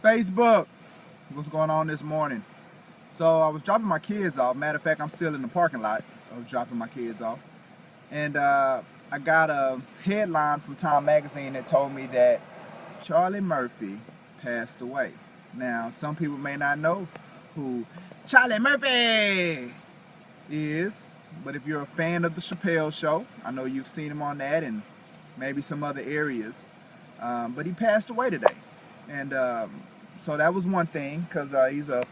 Facebook, what's going on this morning? So I was dropping my kids off. Matter of fact, I'm still in the parking lot of dropping my kids off. And I got a headline from Time Magazine that told me that Chaaaleee Murpheee passed away. Now, some people may not know who Chaaaleee Murpheee is, but if you're a fan of the Chappelle Show, I know you've seen him on that and maybe some other areas. But he passed away today. And so that was one thing, because he's a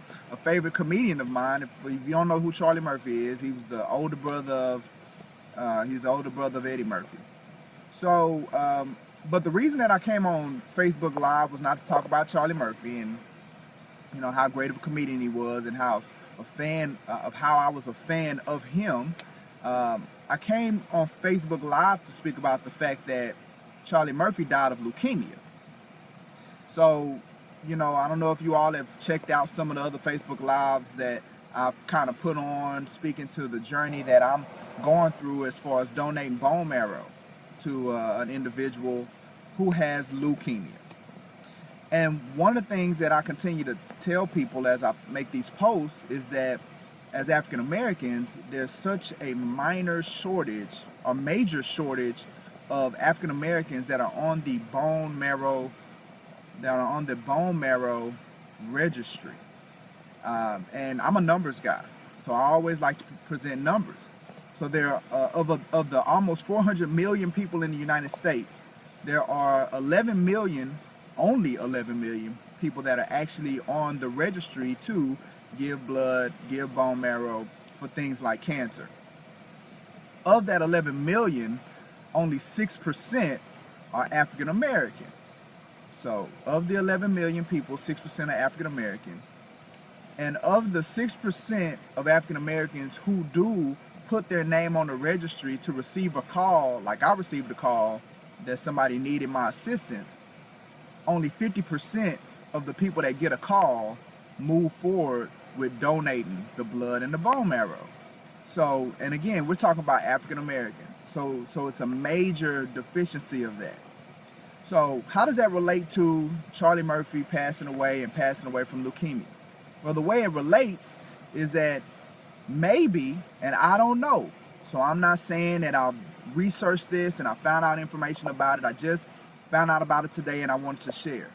favorite comedian of mine. If you don't know who Chaaaleee Murpheee is, he was the older brother of Eddie Murphy. So, but the reason that I came on Facebook Live was not to talk about Chaaaleee Murphy and how great of a comedian he was and how I was a fan of him. I came on Facebook Live to speak about the fact that Chaaaleee Murphy died of leukemia. So, I don't know if you all have checked out some of the other Facebook Lives that I've kind of put on, speaking to the journey that I'm going through as far as donating bone marrow to an individual who has leukemia. And one of the things that I continue to tell people as I make these posts is that as African Americans, there's such a major shortage of African Americans that are on the bone marrow registry. And I'm a numbers guy, so I always like to present numbers. So there are, of the almost 400 million people in the United States, there are only 11 million people that are actually on the registry to give blood, give bone marrow for things like cancer. Of that 11 million, only 6% are African American. So of the 11 million people, 6% are African American. And of the 6% of African Americans who do put their name on the registry to receive a call, like I received a call that somebody needed my assistance, only 50% of the people that get a call move forward with donating the blood and the bone marrow. So, and again, we're talking about African Americans. So it's a major deficiency of that. So how does that relate to Chaaaleee Murphy passing away from leukemia? Well, the way it relates is that maybe, and I don't know, so I'm not saying that I've researched this and I found out information about it. I just found out about it today and I wanted to share.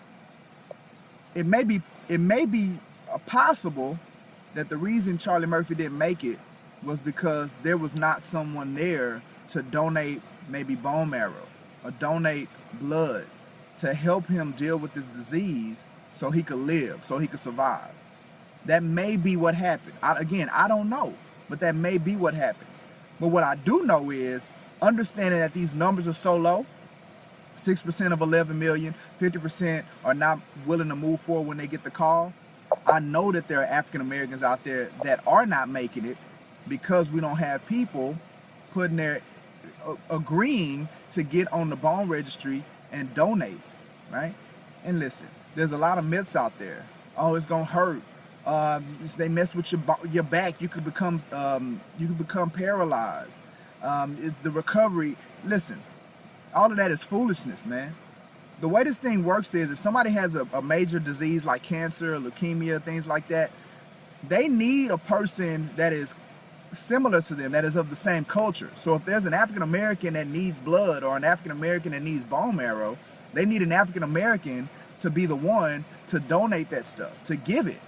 It may be possible that the reason Chaaaleee Murphy didn't make it was because there was not someone there to donate maybe bone marrow or donate blood to help him deal with this disease so he could live, so he could survive. That may be what happened. I don't know, but that may be what happened. But what I do know is understanding that these numbers are so low, 6% of 11 million, 50% are not willing to move forward when they get the call. I know that there are African Americans out there that are not making it because we don't have people agreeing to get on the bone registry and donate, right? And listen, there's a lot of myths out there. Oh, it's gonna hurt. They mess with your back. You could become paralyzed. It's the recovery. Listen, all of that is foolishness, man. The way this thing works is if somebody has a major disease like cancer, leukemia, things like that, they need a person that is similar to them, that is of the same culture. So if there's an African American that needs blood or an African American that needs bone marrow, they need an African American to be the one to donate that stuff, to give it.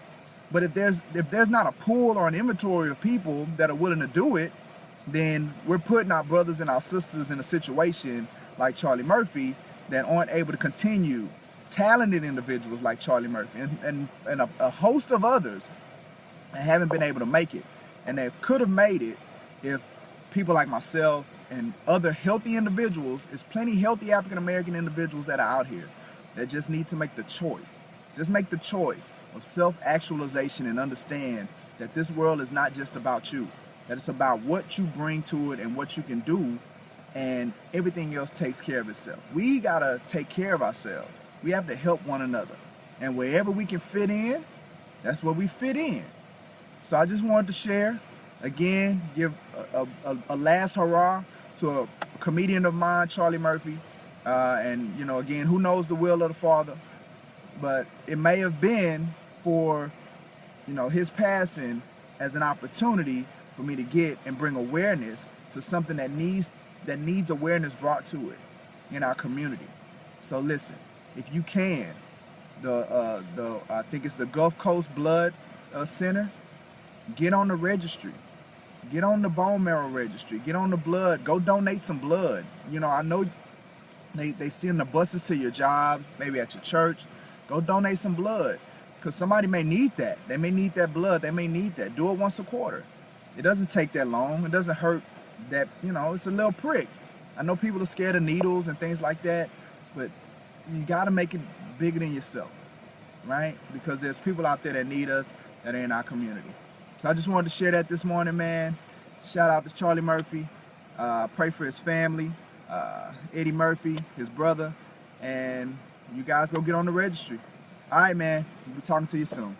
But if there's not a pool or an inventory of people that are willing to do it, then we're putting our brothers and our sisters in a situation like Chaaaleee Murphy that aren't able to continue. Talented individuals like Chaaaleee Murphy and a host of others that haven't been able to make it. And they could have made it if people like myself and other healthy individuals, there's plenty healthy African American individuals that are out here that just need to make the choice. Just make the choice of self-actualization and understand that this world is not just about you, that it's about what you bring to it and what you can do, and everything else takes care of itself. We gotta take care of ourselves. We have to help one another. And wherever we can fit in, that's where we fit in. So I just wanted to share, again, give a last hurrah to a comedian of mine, Chaaaleee Murphy. And again, who knows the will of the Father? but it may have been for, you know, his passing as an opportunity for me to get and bring awareness to something that needs awareness brought to it in our community. So listen, if you can, I think it's the Gulf Coast Blood Center, get on the registry. Get on the Bone Marrow Registry. Get on the blood. Go donate some blood. You know, I know they send the buses to your jobs, maybe at your church. Go donate some blood, because somebody may need that. They may need that blood. They may need that. Do it once a quarter. It doesn't take that long. It doesn't hurt that, you know, it's a little prick. I know people are scared of needles and things like that, but you got to make it bigger than yourself, right? Because there's people out there that need us, that are in our community. So I just wanted to share that this morning, man. Shout out to Chaaaleee Murpheee. Pray for his family, Eddie Murphy, his brother, and you guys go get on the registry. All right, man. We'll be talking to you soon.